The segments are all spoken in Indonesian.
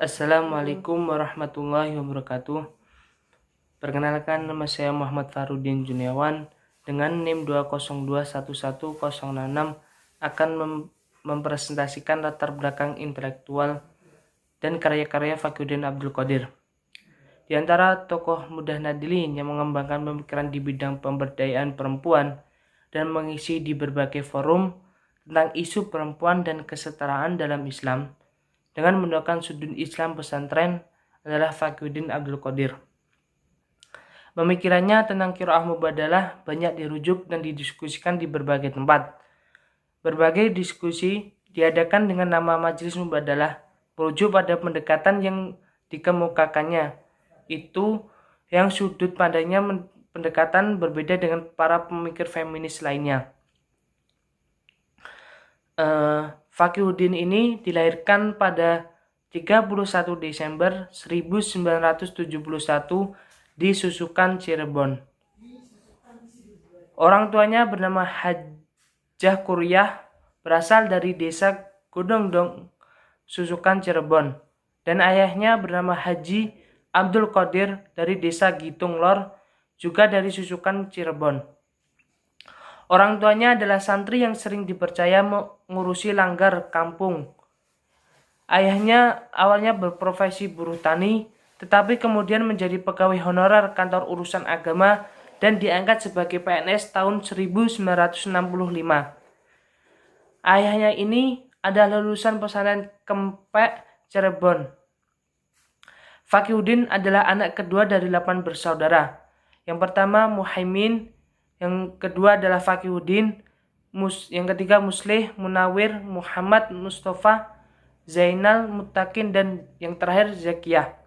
Assalamualaikum warahmatullahi wabarakatuh. Perkenalkan, nama saya Muhammad Farudin Juniawan dengan NIM 202111066 akan mempresentasikan latar belakang intelektual dan karya-karya Fakhruddin Abdul Qadir. Di antara tokoh muda Nadlin yang mengembangkan pemikiran di bidang pemberdayaan perempuan dan mengisi di berbagai forum tentang isu perempuan dan kesetaraan dalam Islam, dengan menggunakan sudut Islam pesantren adalah Fakhruddin Abdul Qadir. Pemikirannya tentang qiraah mubadalah banyak dirujuk dan didiskusikan di berbagai tempat. Berbagai diskusi diadakan dengan nama Majelis Mubadalah, merujuk pada pendekatan yang dikemukakannya, itu yang sudut pandangnya pendekatan berbeda dengan para pemikir feminis lainnya. Fakhruddin ini dilahirkan pada 31 Desember 1971 di Susukan, Cirebon. Orang tuanya bernama Hajjah Kuryah, berasal dari desa Godongdong, Susukan, Cirebon, dan ayahnya bernama Haji Abdul Qadir dari desa Gitung Lor, juga dari Susukan, Cirebon. Orang tuanya adalah santri yang sering dipercaya mengurusi langgar kampung. Ayahnya awalnya berprofesi buruh tani, tetapi kemudian menjadi pegawai honorer kantor urusan agama dan diangkat sebagai PNS tahun 1965. Ayahnya ini adalah lulusan pesantren Kempek, Cirebon. Fakhruddin adalah anak kedua dari 8 bersaudara. Yang pertama Muhaimin, yang kedua adalah Fakhruddin, yang ketiga Muslih, Munawir, Muhammad, Mustafa, Zainal, Muttaqin, dan yang terakhir Zakiyah.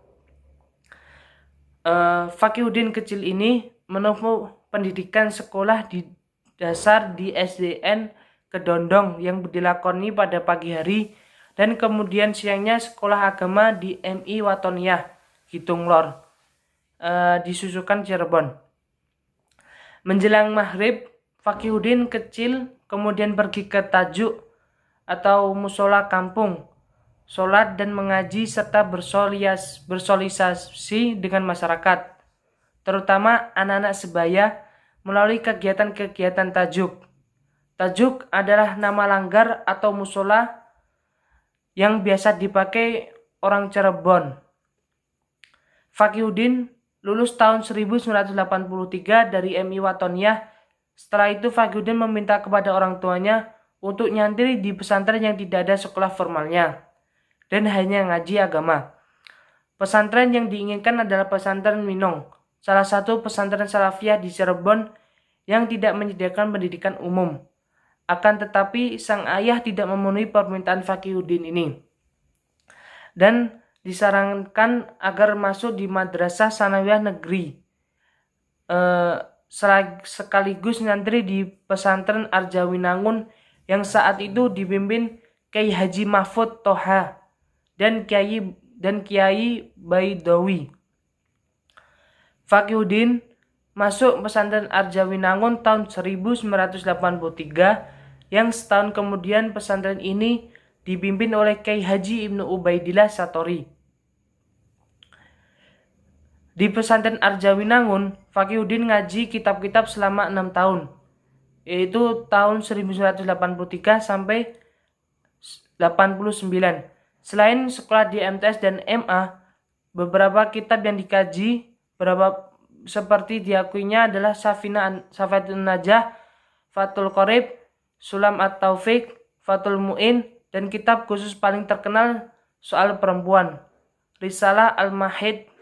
Fakhruddin kecil ini menempuh pendidikan sekolah di dasar di SDN Kedondong yang dilakoni pada pagi hari, dan kemudian siangnya sekolah agama di MI Watoniyah Gitung Lor di Susukan, Cirebon. Menjelang maghrib, Fakhruddin kecil kemudian pergi ke tajuk atau musola kampung, sholat dan mengaji serta bersosialisasi dengan masyarakat, terutama anak-anak sebaya, melalui kegiatan-kegiatan tajuk. Tajuk adalah nama langgar atau musola yang biasa dipakai orang Cirebon. Fakhruddin lulus tahun 1983 dari MI Watoniyah. Setelah itu Fakhruddin meminta kepada orang tuanya untuk nyantri di pesantren yang tidak ada sekolah formalnya dan hanya ngaji agama. Pesantren yang diinginkan adalah pesantren Minong, salah satu pesantren salafiyah di Cirebon yang tidak menyediakan pendidikan umum. Akan tetapi sang ayah tidak memenuhi permintaan Fakhruddin ini dan disarankan agar masuk di madrasah sanawiyah negeri, sekaligus nyantri di pesantren Arjawinangun yang saat itu dipimpin Kiai Haji Mahfud Toha dan Kiai Baidowi. Fakhruddin masuk pesantren Arjawinangun tahun 1983, yang setahun kemudian pesantren ini dipimpin oleh Kiai Haji Ibnu Ubaidillah Satori. Di pesantren Arjawinangun, Fakhruddin ngaji kitab-kitab selama 6 tahun, yaitu tahun 1983 sampai 89. Selain sekolah di MTS dan MA, beberapa kitab yang dikaji seperti diakuinya adalah Safinatun Najah, Fathul Qorib, Sulam At-Taufiq, Fathul Mu'in, dan kitab khusus paling terkenal soal perempuan, Risalah Al-Mahid.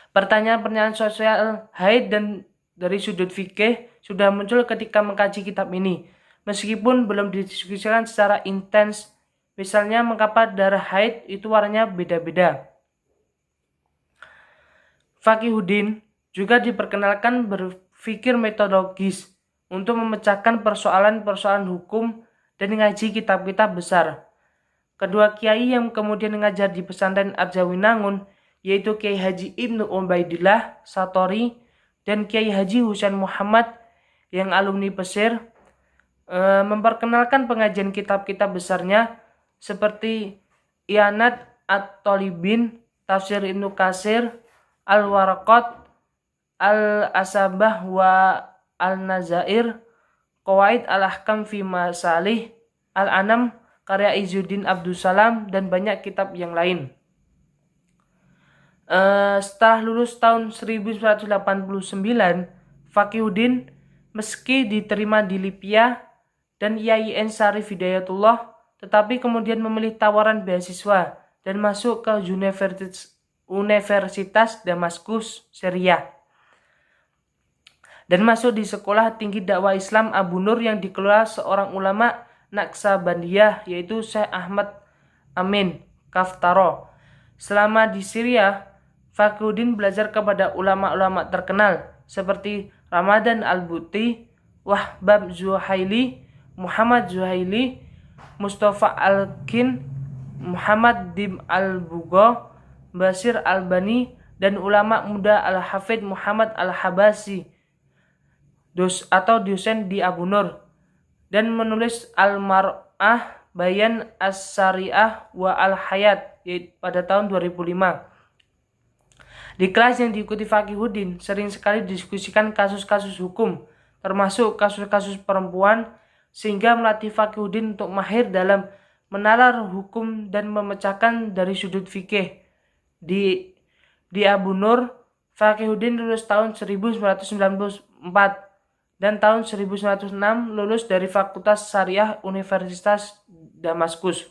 Pertanyaan-pertanyaan sosial haid dan dari sudut fikih sudah muncul ketika mengkaji kitab ini, meskipun belum didiskusikan secara intens. Misalnya, mengapa darah haid itu warnanya beda-beda. Fakhruddin juga diperkenalkan berpikir metodologis untuk memecahkan persoalan-persoalan hukum dan ngaji kitab-kitab besar. Kedua kiai yang kemudian mengajar di pesantren Arjawinangun, yaitu Kiai Haji Ibnu Ubaidillah Satori dan Kiai Haji Husain Muhammad yang alumni Pesir, memperkenalkan pengajian kitab-kitab besarnya seperti Ianat At-Talibin, Tafsir Ibnu Katsir, Al-Waraqat, Al-Asabah wa Al-Nazair, Qawaid Al-Ahkam fi Masalih, Al-Anam, karya Izzuddin Abdussalam, dan banyak kitab yang lain. Setelah lulus tahun 1989, Fakhruddin meski diterima di Libya dan IAIN Syarif Hidayatullah, tetapi kemudian memilih tawaran beasiswa dan masuk ke Universitas Damaskus, Syria, dan masuk di Sekolah Tinggi Dakwah Islam Abu Nur yang dikelola seorang ulama Naqsabandiyah, yaitu Syekh Ahmad Amin Kaftaro. Selama di Syria, Fakhruddin belajar kepada ulama-ulama terkenal seperti Ramadan Al-Buti, Wahbab Zuhaili, Muhammad Zuhaili, Mustafa Al-Kin, Muhammad Dim Al-Bugho, Basir Al-Bani, dan ulama muda Al-Hafidh Muhammad Al-Habasi dosen di Abu Nur, dan menulis Al-Mar'ah Bayan As-Syariah wa Al-Hayat pada tahun 2005. Di kelas yang diikuti Fakhruddin sering sekali didiskusikan kasus-kasus hukum, termasuk kasus-kasus perempuan, sehingga melatih Fakhruddin untuk mahir dalam menalar hukum dan memecahkan dari sudut fikih. Di Abu Nur, Fakhruddin lulus tahun 1994 dan tahun 1906 lulus dari Fakultas Syariah Universitas Damaskus.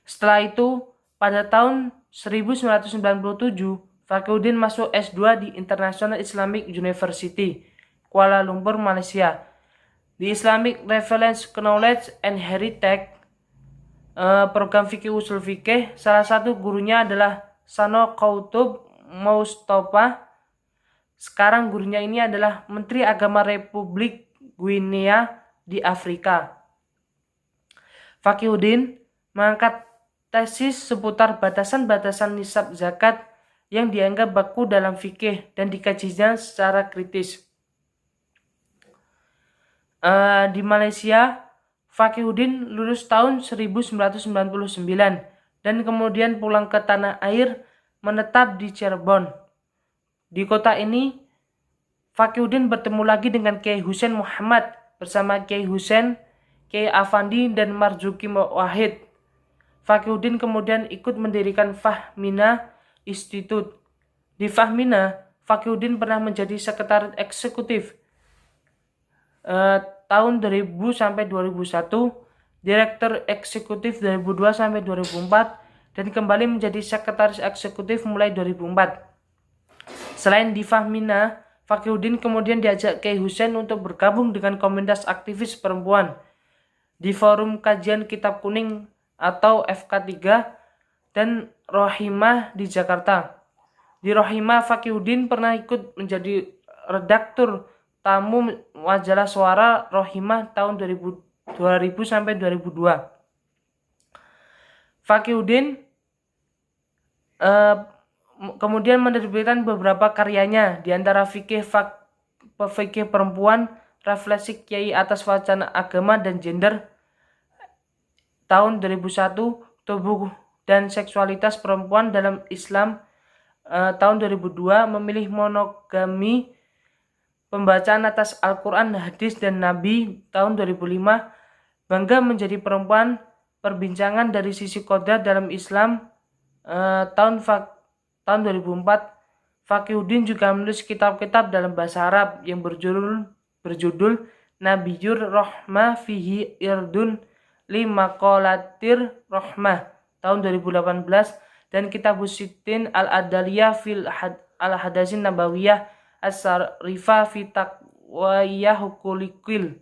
Setelah itu, pada tahun 1997, Fakhruddin masuk S2 di International Islamic University, Kuala Lumpur, Malaysia. Di Islamic Reference Knowledge and Heritage, program fikih usul fikih, salah satu gurunya adalah Sano Qautub Mustafa. Sekarang gurunya ini adalah Menteri Agama Republik Guinea di Afrika. Fakhruddin mengangkat tesis seputar batasan-batasan nisab zakat yang dianggap baku dalam fikih dan dikajinya secara kritis. Di Malaysia, Fakhruddin lulus tahun 1999 dan kemudian pulang ke tanah air, menetap di Cirebon. Di kota ini, Fakhruddin bertemu lagi dengan Kiai Husain Muhammad bersama Kiai Husain, Kiai Afandi, dan Marzuki Wahid. Fakhruddin kemudian ikut mendirikan Fahmina Institute. Di Fahmina, Fakhruddin pernah menjadi sekretaris eksekutif tahun 2000 sampai 2001, direktur eksekutif 2002 sampai 2004, dan kembali menjadi sekretaris eksekutif mulai 2004. Selain di Fahmina, Fakhruddin kemudian diajak Kiai Husain untuk bergabung dengan komunitas aktivis perempuan di Forum Kajian Kitab Kuning atau FK3 dan Rohimah di Jakarta. Di Rohimah, Fakhruddin pernah ikut menjadi redaktur tamu majalah Suara Rohimah tahun 2000 sampai 2002. Fakhruddin kemudian menerbitkan beberapa karyanya, di antara fikih perempuan, refleksi Kiai atas wacana agama dan gender tahun 2001, tubuh dan seksualitas perempuan dalam Islam tahun 2002, memilih monogami, pembacaan atas Al-Quran, Hadis, dan Nabi tahun 2005, bangga menjadi perempuan, perbincangan dari sisi kodrat dalam Islam tahun 2004. Fakhruddin juga menulis kitab-kitab dalam bahasa Arab yang berjudul Nabiyur Rahmah Fihi Irdun Li Maqalatir Rahmah tahun 2018 dan Kitabus Sittin Al-Adaliyah fil Al-Hadasin Nabawiyah As-Sarifah fi Taqwiyah Hukulikil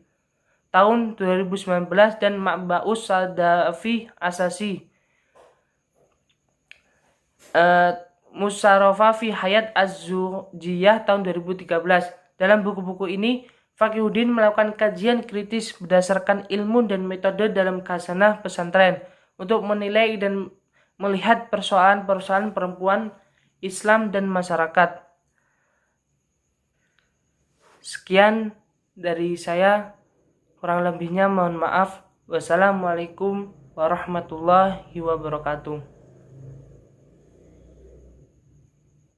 tahun 2019 dan Ma'ba'us Sadafi Asasi Musarrafa fi Hayat Az-Zujiyah tahun 2013. Dalam buku-buku ini, Fakhruddin melakukan kajian kritis berdasarkan ilmu dan metode dalam khasanah pesantren untuk menilai dan melihat persoalan-persoalan perempuan, Islam, dan masyarakat. Sekian dari saya, kurang lebihnya mohon maaf. Wassalamualaikum warahmatullahi wabarakatuh.